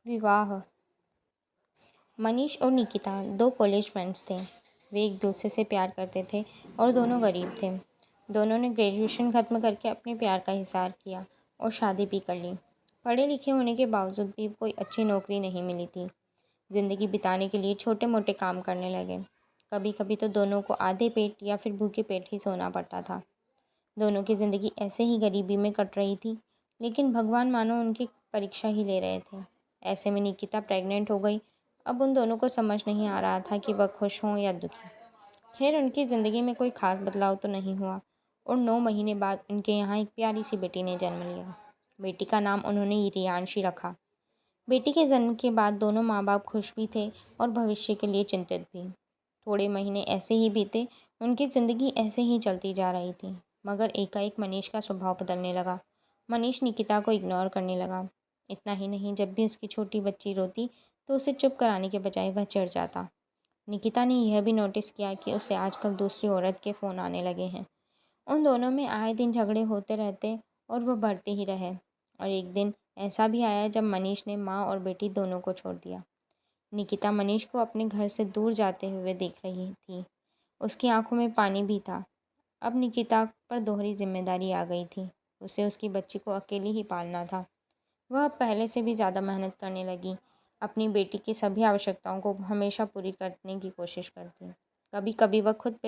विवाह। मनीष और निकिता दो कॉलेज फ्रेंड्स थे। वे एक दूसरे से प्यार करते थे और दोनों गरीब थे। दोनों ने ग्रेजुएशन ख़त्म करके अपने प्यार का इज़हार किया और शादी भी कर ली। पढ़े लिखे होने के बावजूद भी कोई अच्छी नौकरी नहीं मिली थी। ज़िंदगी बिताने के लिए छोटे मोटे काम करने लगे। कभी कभी तो दोनों को आधे पेट या फिर भूखे पेट ही सोना पड़ता था। दोनों की ज़िंदगी ऐसे ही गरीबी में कट रही थी, लेकिन भगवान मानो उनकी परीक्षा ही ले रहे थे। ऐसे में निकिता प्रेग्नेंट हो गई। अब उन दोनों को समझ नहीं आ रहा था कि वह खुश हों या दुखी। खैर, उनकी ज़िंदगी में कोई ख़ास बदलाव तो नहीं हुआ और 9 महीने बाद उनके यहाँ एक प्यारी सी बेटी ने जन्म लिया। बेटी का नाम उन्होंने रियांशी रखा। बेटी के जन्म के बाद दोनों माँ बाप खुश भी थे और भविष्य के लिए चिंतित भी। थोड़े महीने ऐसे ही बीते। उनकी ज़िंदगी ऐसे ही चलती जा रही थी, मगर एकाएक मनीष का स्वभाव बदलने लगा। मनीष निकिता को इग्नोर करने लगा। इतना ही नहीं, जब भी उसकी छोटी बच्ची रोती तो उसे चुप कराने के बजाय वह चिढ़ जाता। निकिता ने यह भी नोटिस किया कि उसे आजकल दूसरी औरत के फ़ोन आने लगे हैं। उन दोनों में आए दिन झगड़े होते रहते और वह बढ़ते ही रहे। और एक दिन ऐसा भी आया जब मनीष ने माँ और बेटी दोनों को छोड़ दिया। निकिता मनीष को अपने घर से दूर जाते हुए देख रही थी। उसकी आंखों में पानी भी था। अब निकिता पर दोहरी जिम्मेदारी आ गई थी। उसे उसकी बच्ची को अकेले ही पालना था। वह पहले से भी ज़्यादा मेहनत करने लगी। अपनी बेटी की सभी आवश्यकताओं को हमेशा पूरी करने की कोशिश करती। कभी कभी वह खुद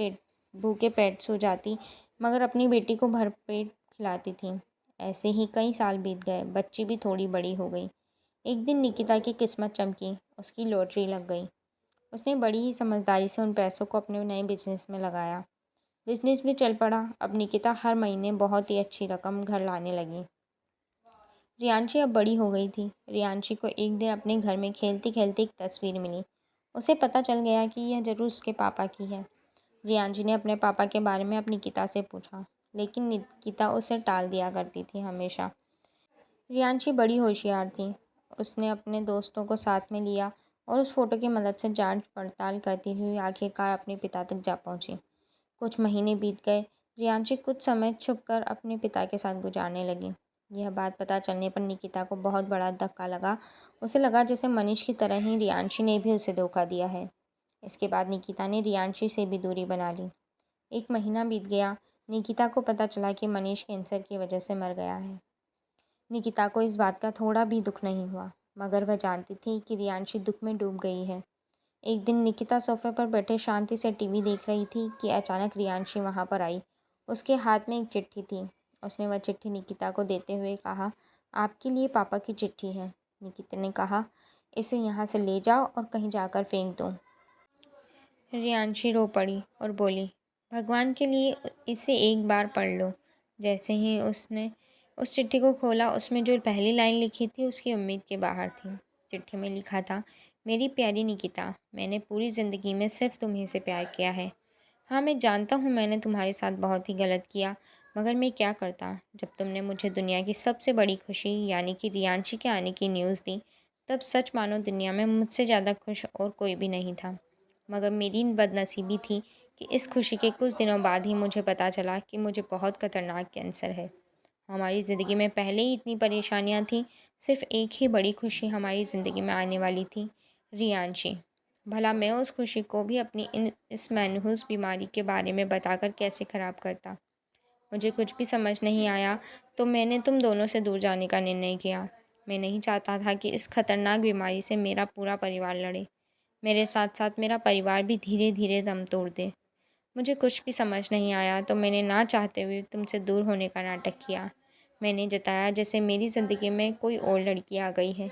भूखे पेट सो जाती, मगर अपनी बेटी को भरपेट खिलाती थी। ऐसे ही कई साल बीत गए। बच्ची भी थोड़ी बड़ी हो गई। एक दिन निकिता की किस्मत चमकी। उसकी लॉटरी लग गई। उसने बड़ी ही समझदारी से उन पैसों को अपने नए बिजनेस में लगाया। बिजनेस भी चल पड़ा। अब निकिता हर महीने बहुत ही अच्छी रकम घर लाने लगी। रियांशी अब बड़ी हो गई थी। रियांशी को एक दिन अपने घर में खेलते खेलते एक तस्वीर मिली। उसे पता चल गया कि यह ज़रूर उसके पापा की है। रियांशी ने अपने पापा के बारे में अपनी निकिता से पूछा, लेकिन निकिता उसे टाल दिया करती थी हमेशा। रियांशी बड़ी होशियार थी। उसने अपने दोस्तों को साथ में लिया और उस फोटो की मदद से जांच पड़ताल करती हुई आखिरकार अपने पिता तक जा पहुंची। कुछ महीने बीत गए। रियांशी कुछ समय छुपकर अपने पिता के साथ गुजारने लगी। यह बात पता चलने पर निकिता को बहुत बड़ा धक्का लगा। उसे लगा जैसे मनीष की तरह ही रियांशी ने भी उसे धोखा दिया है। इसके बाद निकिता ने रियांशी से भी दूरी बना ली। एक महीना बीत गया। निकिता को पता चला कि मनीष कैंसर की वजह से मर गया है। निकिता को इस बात का थोड़ा भी दुख नहीं हुआ, मगर वह जानती थी कि रियांशी दुख में डूब गई है। एक दिन निकिता सोफे पर बैठे शांति से टीवी देख रही थी कि अचानक रियांशी वहां पर आई। उसके हाथ में एक चिट्ठी थी। उसने वह चिट्ठी निकिता को देते हुए कहा, आपके लिए पापा की चिट्ठी है। निकिता ने कहा, इसे यहाँ से ले जाओ और कहीं जाकर फेंक दो। रियांशी रो पड़ी और बोली, भगवान के लिए इसे एक बार पढ़ लो। जैसे ही उसने उस चिट्ठी को खोला, उसमें जो पहली लाइन लिखी थी उसकी उम्मीद के बाहर थी। चिट्ठी में लिखा था, मेरी प्यारी निकिता, मैंने पूरी ज़िंदगी में सिर्फ तुम्हीं से प्यार किया है। हाँ, मैं जानता हूँ मैंने तुम्हारे साथ बहुत ही गलत किया, मगर मैं क्या करता। जब तुमने मुझे दुनिया की सबसे बड़ी खुशी यानी कि रियांशी के आने की न्यूज़ दी, तब सच मानो दुनिया में मुझसे ज़्यादा खुश और कोई भी नहीं था। मगर मेरी बदनसीबी थी कि इस खुशी के कुछ दिनों बाद ही मुझे पता चला कि मुझे बहुत खतरनाक कैंसर है। हमारी ज़िंदगी में पहले ही इतनी परेशानियां थीं, सिर्फ एक ही बड़ी खुशी हमारी ज़िंदगी में आने वाली थी, रियांशी। भला मैं उस खुशी को भी अपनी इस मनहूस बीमारी के बारे में बताकर कैसे ख़राब करता। मुझे कुछ भी समझ नहीं आया, तो मैंने तुम दोनों से दूर जाने का निर्णय किया। मैं नहीं चाहता था कि इस खतरनाक बीमारी से मेरा पूरा परिवार लड़े। मेरे साथ साथ मेरा परिवार भी धीरे धीरे दम तोड़ दे। मुझे कुछ भी समझ नहीं आया, तो मैंने ना चाहते हुए तुमसे दूर होने का नाटक किया। मैंने जताया जैसे मेरी ज़िंदगी में कोई और लड़की आ गई है।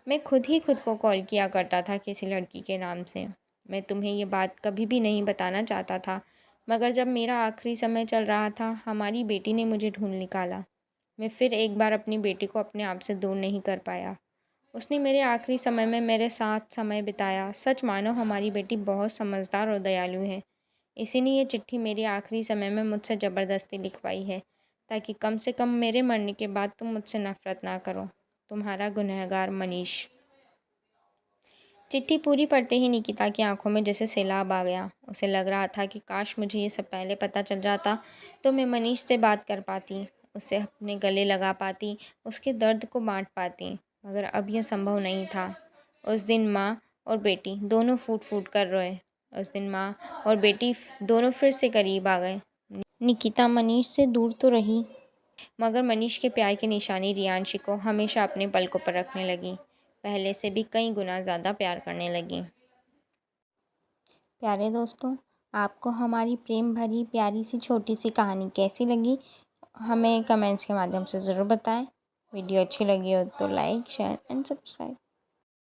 मैं खुद ही खुद को कॉल किया करता था किसी लड़की के नाम से। मैं तुम्हें ये बात कभी भी नहीं बताना चाहता था, मगर जब मेरा आखिरी समय चल रहा था, हमारी बेटी ने मुझे ढूंढ निकाला। मैं फिर एक बार अपनी बेटी को अपने आप से दूर नहीं कर पाया। उसने मेरे आखिरी समय में मेरे साथ समय बिताया। सच मानो हमारी बेटी बहुत समझदार और दयालु है। इसी ने ये चिट्ठी मेरे आखिरी समय में मुझसे ज़बरदस्ती लिखवाई है, ताकि कम से कम मेरे मरने के बाद तुम मुझसे नफ़रत ना करो। तुम्हारा गुनहगार मनीष। चिट्ठी पूरी पढ़ते ही निकिता की आंखों में जैसे सैलाब आ गया। उसे लग रहा था कि काश मुझे ये सब पहले पता चल जाता, तो मैं मनीष से बात कर पाती, उससे अपने गले लगा पाती, उसके दर्द को बांट पाती। मगर अब यह संभव नहीं था। उस दिन माँ और बेटी दोनों फूट फूट कर रोए। उस दिन माँ और बेटी दोनों फिर से करीब आ गए। निकिता मनीष से दूर तो रही, मगर मनीष के प्यार की निशानी रियांशी को हमेशा अपने पलकों पर रखने लगी। पहले से भी कई गुना ज़्यादा प्यार करने लगी। प्यारे दोस्तों, आपको हमारी प्रेम भरी प्यारी सी छोटी सी कहानी कैसी लगी, हमें कमेंट्स के माध्यम से ज़रूर बताएं। वीडियो अच्छी लगी हो तो लाइक, शेयर एंड सब्सक्राइब।